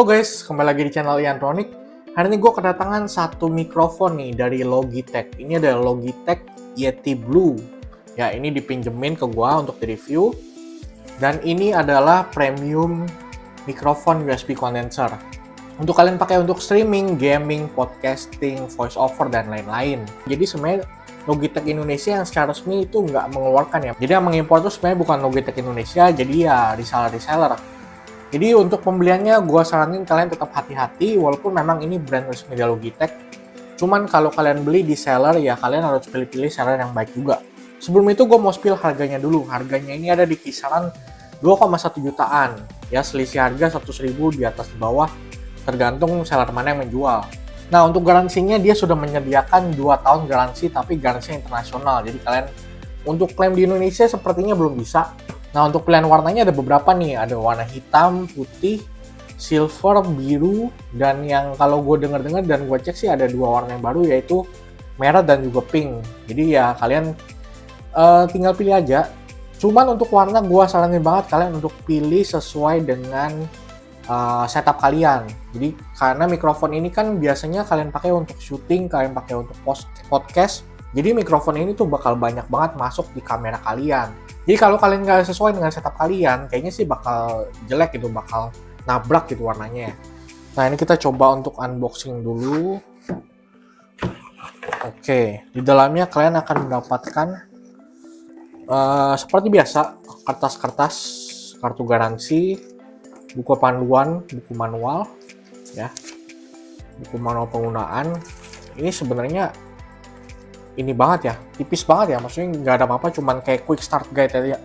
Halo guys, kembali lagi di channel Iantronic. Hari ini gue kedatangan satu mikrofon nih dari Logitech. Ini adalah Logitech Yeti Blue. Ya, ini dipinjemin ke gue untuk di-review. Dan ini adalah premium mikrofon USB condenser. Untuk kalian pakai untuk streaming, gaming, podcasting, voice over, dan lain-lain. Jadi sebenarnya Logitech Indonesia yang secara resmi itu nggak mengeluarkan ya. Jadi yang mengimpor itu sebenarnya bukan Logitech Indonesia, jadi ya reseller. Jadi untuk pembeliannya gue saranin kalian tetap hati-hati walaupun memang ini brand resmi dari Logitech. Cuman kalau kalian beli di seller ya kalian harus pilih-pilih seller yang baik juga. Sebelum itu gue mau spill harganya dulu. Harganya ini ada di kisaran 2,1 jutaan. Ya selisih harga 100.000 di atas di bawah tergantung seller mana yang menjual. Nah untuk garansinya dia sudah menyediakan 2 tahun garansi tapi garansi internasional. Jadi kalian untuk klaim di Indonesia sepertinya belum bisa. Nah untuk pilihan warnanya ada beberapa nih, ada warna hitam, putih, silver, biru, dan yang kalau gue dengar dan gue cek sih ada 2 warna yang baru yaitu merah dan juga pink. Jadi ya kalian tinggal pilih aja. Cuman untuk warna gue saranin banget kalian untuk pilih sesuai dengan setup kalian. Jadi karena mikrofon ini kan biasanya kalian pakai untuk syuting, kalian pakai untuk podcast. Jadi mikrofon ini tuh bakal banyak banget masuk di kamera kalian. Jadi kalau kalian nggak sesuai dengan setup kalian, kayaknya sih bakal jelek gitu, bakal nabrak gitu warnanya. Nah ini kita coba untuk unboxing dulu. Oke, di dalamnya kalian akan mendapatkan seperti biasa kertas-kertas, kartu garansi, buku panduan, buku manual, ya, buku manual penggunaan. Ini sebenarnya ini banget ya, tipis banget ya, maksudnya nggak ada apa-apa, cuman kayak quick start guide aja.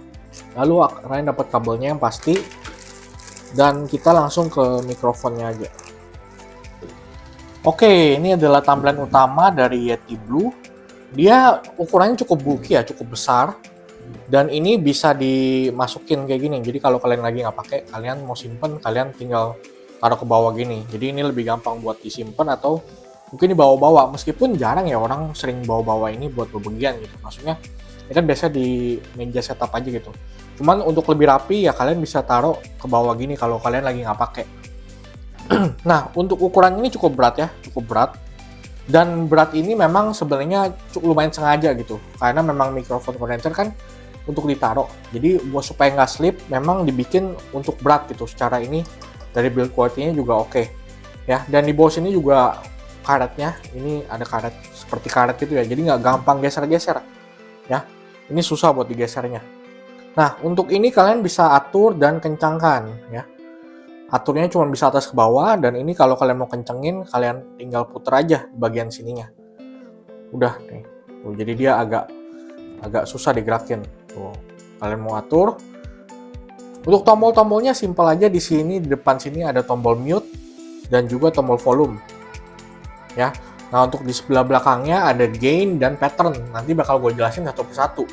Lalu kalian dapat kabelnya yang pasti, dan kita langsung ke mikrofonnya aja. Oke, ini adalah tampilan utama dari Yeti Blue. Dia ukurannya cukup bulky ya, cukup besar, dan ini bisa dimasukin kayak gini. Jadi kalau kalian lagi nggak pakai, kalian mau simpen, kalian tinggal taruh ke bawah gini. Jadi ini lebih gampang buat disimpan atau mungkin dibawa-bawa, meskipun jarang ya orang sering bawa-bawa ini buat bepergian gitu. Maksudnya ini kan biasa di meja setup aja gitu. Cuman untuk lebih rapi ya kalian bisa taruh ke bawah gini kalau kalian lagi nggak pakai. Nah untuk ukuran ini cukup berat ya, cukup berat. Dan berat ini memang sebenarnya lumayan sengaja gitu, karena memang mikrofon kondenser kan untuk ditaruh. Jadi buat supaya nggak slip, memang dibikin untuk berat gitu. Secara ini dari build quality-nya juga oke. Ya, dan di bawah sini juga karetnya, ini ada karet seperti karet gitu ya, jadi nggak gampang geser-geser ya, ini susah buat digesernya. Nah untuk ini kalian bisa atur dan kencangkan ya, aturnya cuma bisa atas ke bawah, dan ini kalau kalian mau kencengin kalian tinggal puter aja di bagian sininya, udah nih. Tuh, jadi dia agak susah digerakin. Tuh, kalian mau atur. Untuk tombol-tombolnya simpel aja, di sini di depan sini ada tombol mute dan juga tombol volume. Ya, nah untuk di sebelah belakangnya ada gain dan pattern. Nanti bakal gue jelasin satu persatu.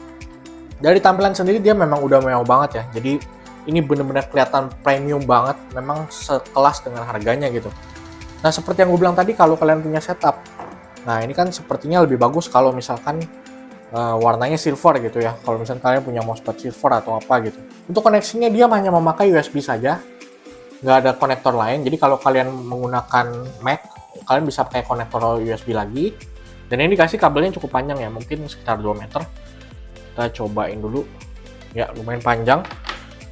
Dari tampilan sendiri dia memang udah mewah banget ya. Jadi ini bener-bener kelihatan premium banget. Memang sekelas dengan harganya gitu. Nah seperti yang gue bilang tadi, kalau kalian punya setup, nah ini kan sepertinya lebih bagus kalau misalkan warnanya silver gitu ya. Kalau misalkan kalian punya mousepad silver atau apa gitu. Untuk koneksinya dia hanya memakai USB saja, nggak ada konektor lain. Jadi kalau kalian menggunakan Mac, kalian bisa pakai konektor USB lagi, dan ini dikasih kabelnya cukup panjang ya, mungkin sekitar 2 meter. Kita cobain dulu ya, lumayan panjang.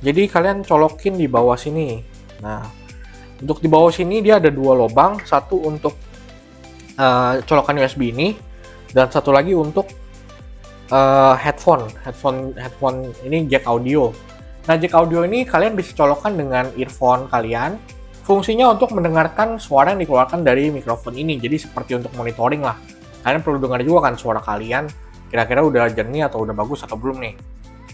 Jadi kalian colokin di bawah sini. Nah untuk di bawah sini dia ada 2 lubang, satu untuk colokan USB ini, dan satu lagi untuk headphone ini jack audio. Nah jack audio ini kalian bisa colokkan dengan earphone kalian. Fungsinya untuk mendengarkan suara yang dikeluarkan dari mikrofon ini. Jadi seperti untuk monitoring lah. Kalian perlu dengar juga kan suara kalian, kira-kira udah jernih atau udah bagus atau belum nih.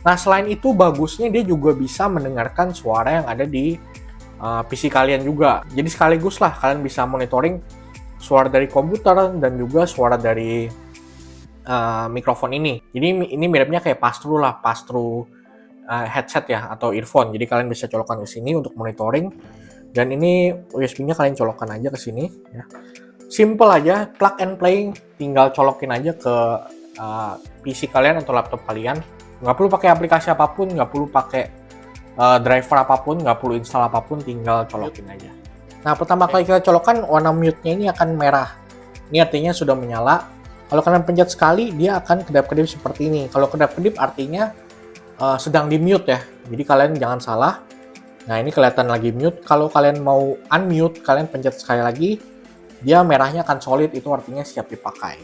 Nah selain itu bagusnya dia juga bisa mendengarkan suara yang ada di PC kalian juga. Jadi sekaligus lah kalian bisa monitoring suara dari komputer dan juga suara dari mikrofon ini. Jadi ini miripnya kayak pass-through lah, pass-through headset ya atau earphone. Jadi kalian bisa colokkan ke sini untuk monitoring. Dan ini USB-nya kalian colokkan aja ke sini ya. Simple aja, plug and play, tinggal colokin aja ke PC kalian atau laptop kalian. Nggak perlu pakai aplikasi apapun, nggak perlu pakai driver apapun, nggak perlu install apapun, tinggal colokin aja. Nah, pertama kali kita colokkan, warna mute-nya ini akan merah. Ini artinya sudah menyala. Kalau kalian pencet sekali, dia akan kedap-kedip seperti ini. Kalau kedap-kedip artinya sedang di mute ya. Jadi kalian jangan salah. Nah, ini kelihatan lagi mute. Kalau kalian mau unmute, kalian pencet sekali lagi, dia merahnya akan solid, itu artinya siap dipakai.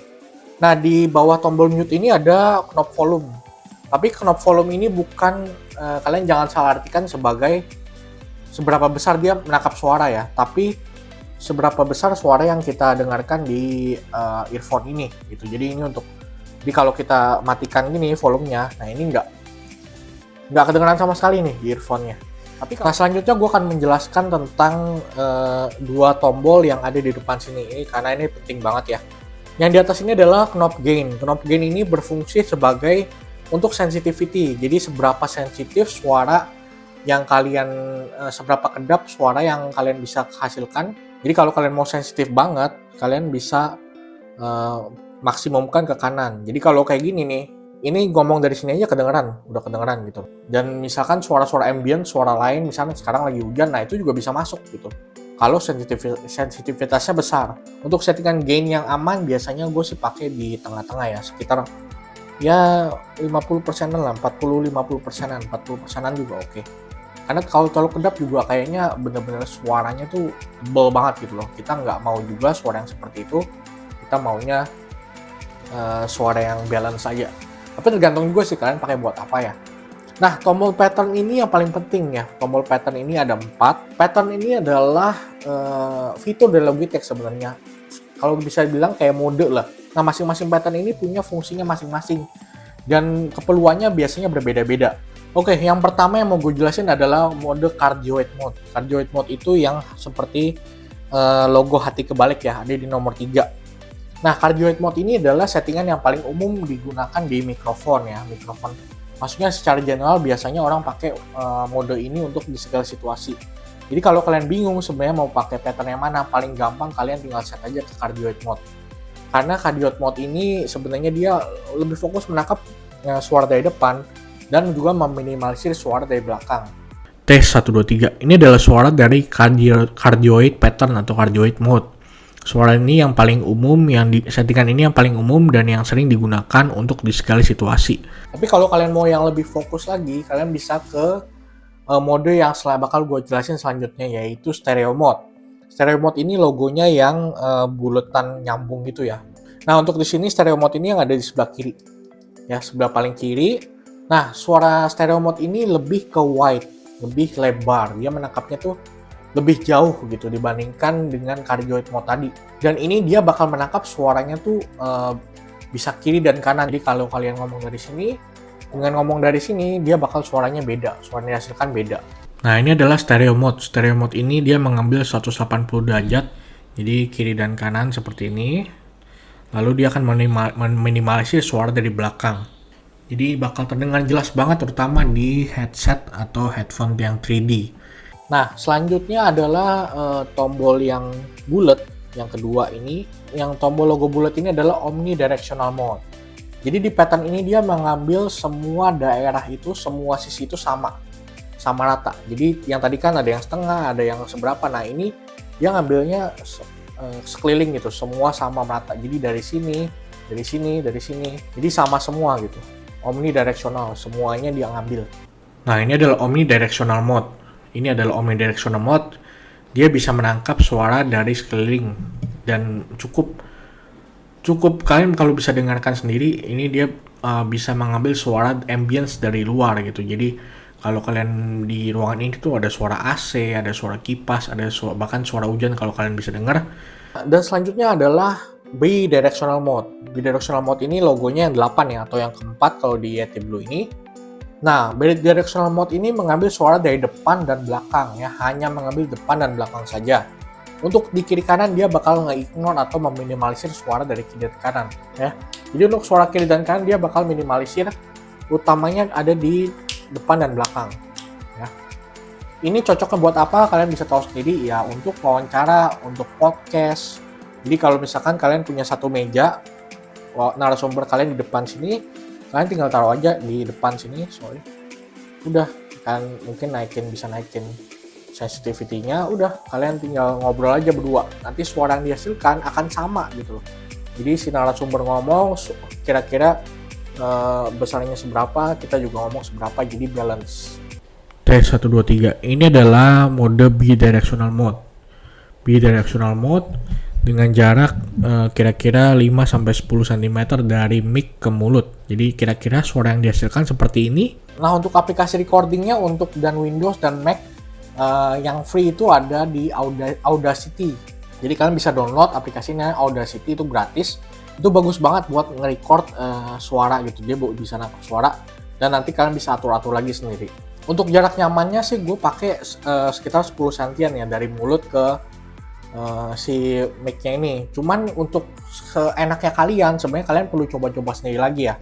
Nah, di bawah tombol mute ini ada knob volume. Tapi knob volume ini bukan, kalian jangan salah artikan sebagai seberapa besar dia menangkap suara ya, tapi seberapa besar suara yang kita dengarkan di earphone ini gitu. Jadi ini jadi kalau kita matikan gini volumenya, nah ini nggak kedengaran sama sekali nih di earphone-nya. Tapi selanjutnya gue akan menjelaskan tentang dua tombol yang ada di depan sini ini, karena ini penting banget ya. Yang di atas ini adalah knob gain. Knob gain ini berfungsi sebagai untuk sensitivity. Jadi seberapa sensitif suara yang kalian, seberapa kedap suara yang kalian bisa hasilkan. Jadi kalau kalian mau sensitif banget, kalian bisa maksimumkan ke kanan. Jadi kalau kayak gini nih, ini ngomong dari sini aja udah kedengeran gitu. Dan misalkan suara-suara ambient, suara lain, misalnya sekarang lagi hujan, nah itu juga bisa masuk gitu. Kalau sensitivitasnya besar. Untuk settingan gain yang aman, biasanya gue sih pakai di tengah-tengah ya, sekitar ya 50%-an lah, 40-50%-an, 40%-an juga oke. Karena kalau terlalu kedap juga kayaknya bener-bener suaranya tuh tebel banget gitu loh. Kita nggak mau juga suara yang seperti itu, kita maunya suara yang balance saja. Tapi tergantung juga sih kalian pakai buat apa ya. Nah, tombol pattern ini yang paling penting ya. Tombol pattern ini ada 4. Pattern ini adalah fitur dari Logitech sebenarnya. Kalau bisa dibilang kayak mode lah. Nah, masing-masing pattern ini punya fungsinya masing-masing. Dan keperluannya biasanya berbeda-beda. Oke, yang pertama yang mau gue jelasin adalah mode cardioid mode. Cardioid mode itu yang seperti logo hati kebalik ya, ada di nomor 3. Nah, cardioid mode ini adalah settingan yang paling umum digunakan di mikrofon ya, mikrofon. Maksudnya secara general biasanya orang pakai mode ini untuk di segala situasi. Jadi kalau kalian bingung sebenarnya mau pakai pattern yang mana, paling gampang kalian tinggal set aja ke cardioid mode. Karena cardioid mode ini sebenarnya dia lebih fokus menangkap suara dari depan dan juga meminimalisir suara dari belakang. Tes 1, 2, 3. Ini adalah suara dari cardioid pattern atau cardioid mode. Suara ini yang paling umum, settingan ini yang paling umum dan yang sering digunakan untuk di segala situasi. Tapi kalau kalian mau yang lebih fokus lagi, kalian bisa ke mode yang bakal gue jelasin selanjutnya, yaitu stereo mode. Stereo mode ini logonya yang buletan nyambung gitu ya. Nah, untuk di sini stereo mode ini yang ada di sebelah kiri. Ya, sebelah paling kiri. Nah, suara stereo mode ini lebih ke wide, lebih lebar. Dia menangkapnya tuh lebih jauh gitu dibandingkan dengan cardioid mode tadi. Dan ini dia bakal menangkap suaranya tuh bisa kiri dan kanan. Jadi kalau kalian ngomong dari sini, dengan ngomong dari sini, dia bakal suaranya beda. Suara yang dihasilkan beda. Nah, ini adalah stereo mode. Stereo mode ini dia mengambil 180 derajat. Jadi kiri dan kanan seperti ini. Lalu dia akan meminimalisir suara dari belakang. Jadi bakal terdengar jelas banget terutama di headset atau headphone yang 3D. Nah, selanjutnya adalah tombol yang bulat, yang kedua ini. Yang tombol logo bulat ini adalah omnidirectional mode. Jadi di pattern ini dia mengambil semua daerah itu, semua sisi itu sama rata. Jadi yang tadi kan ada yang setengah, ada yang seberapa. Nah, ini dia ngambilnya sekeliling gitu, semua sama merata. Jadi dari sini, dari sini, dari sini. Jadi sama semua gitu. Omnidirectional, semuanya dia ngambil. Nah, ini adalah omnidirectional mode. Ini adalah omnidirectional mode. Dia bisa menangkap suara dari sekeliling dan cukup kalian kalau bisa dengarkan sendiri. Ini dia bisa mengambil suara ambience dari luar gitu. Jadi kalau kalian di ruangan ini tuh ada suara AC, ada suara kipas, ada bahkan suara hujan kalau kalian bisa dengar. Dan selanjutnya adalah bidirectional mode. Bidirectional mode ini logonya yang 8 ya, atau yang keempat kalau di Yeti Blue ini. Nah, bidirectional mode ini mengambil suara dari depan dan belakang ya, hanya mengambil depan dan belakang saja. Untuk di kiri kanan dia bakal nge-ignore atau meminimalisir suara dari kiri dan kanan ya. Jadi untuk suara kiri dan kanan dia bakal minimalisir, utamanya ada di depan dan belakang ya. Ini cocoknya buat apa? Kalian bisa tahu sendiri ya, untuk wawancara, untuk podcast. Jadi kalau misalkan kalian punya satu meja, narasumber kalian di depan sini, kalian tinggal taruh aja di depan sini, udah kan mungkin bisa naikin sensitivity-nya, udah kalian tinggal ngobrol aja berdua. Nanti suara yang dihasilkan akan sama gitu loh. Jadi si narasumber ngomong kira-kira besarnya seberapa, kita juga ngomong seberapa, jadi balance. Tes 1 2 3. Ini adalah mode bidirectional mode. Bidirectional mode dengan jarak kira-kira 5-10 cm dari mic ke mulut. Jadi kira-kira suara yang dihasilkan seperti ini. Nah, untuk aplikasi recordingnya untuk dan Windows dan Mac yang free itu ada di Audacity. Jadi kalian bisa download aplikasinya Audacity, itu gratis. Itu bagus banget buat nge-record suara gitu. Dia bisa nangkap suara dan nanti kalian bisa atur-atur lagi sendiri. Untuk jarak nyamannya sih gue pakai sekitar 10 cm ya dari mulut ke si mic-nya ini. Cuman untuk seenaknya kalian, sebenarnya kalian perlu coba-coba sendiri lagi ya.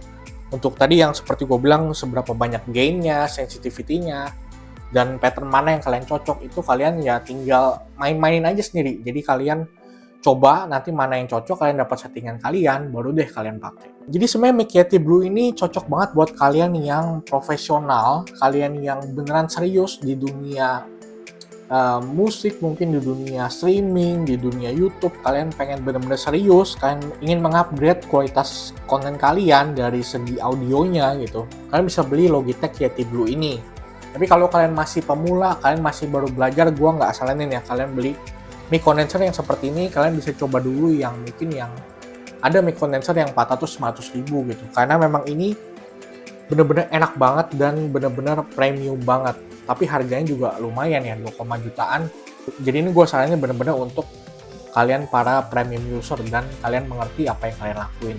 Untuk tadi yang seperti gue bilang, seberapa banyak gain-nya, sensitivity-nya, dan pattern mana yang kalian cocok, itu kalian ya tinggal main-mainin aja sendiri. Jadi kalian coba nanti mana yang cocok, kalian dapat settingan kalian, baru deh kalian pakai. Jadi sebenarnya mic Yeti Blue ini cocok banget buat kalian yang profesional, kalian yang beneran serius di dunia musik, mungkin di dunia streaming, di dunia YouTube, kalian pengen bener-bener serius, kalian ingin mengupgrade kualitas konten kalian dari segi audionya gitu, kalian bisa beli Logitech Yeti Blue ini. Tapi kalau kalian masih pemula, kalian masih baru belajar, gua nggak saranin ya kalian beli mic condenser yang seperti ini. Kalian bisa coba dulu yang mungkin yang ada mic condenser yang 400-500 ribu gitu, karena memang ini bener-bener enak banget dan bener-bener premium banget. Tapi harganya juga lumayan ya, 2, jutaan. Jadi ini gue saranin bener-bener untuk kalian para premium user dan kalian mengerti apa yang kalian lakuin.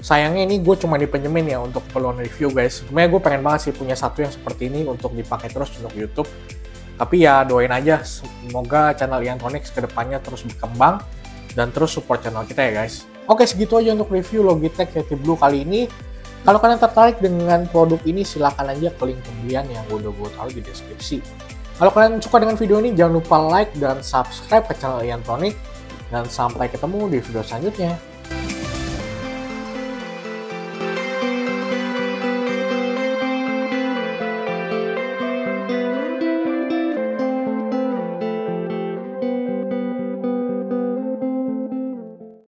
Sayangnya ini gue cuma dipinjemin ya untuk keperluan review guys. Sebenarnya gue pengen banget sih punya satu yang seperti ini untuk dipakai terus untuk YouTube. Tapi ya doain aja, semoga channel Iantronics kedepannya terus berkembang dan terus support channel kita ya guys. Oke, segitu aja untuk review Logitech Yeti Blue kali ini. Kalau kalian tertarik dengan produk ini, silahkan aja ke link pembelian yang udah gue taruh di deskripsi. Kalau kalian suka dengan video ini, jangan lupa like dan subscribe ke channel Iantronics. Dan sampai ketemu di video selanjutnya.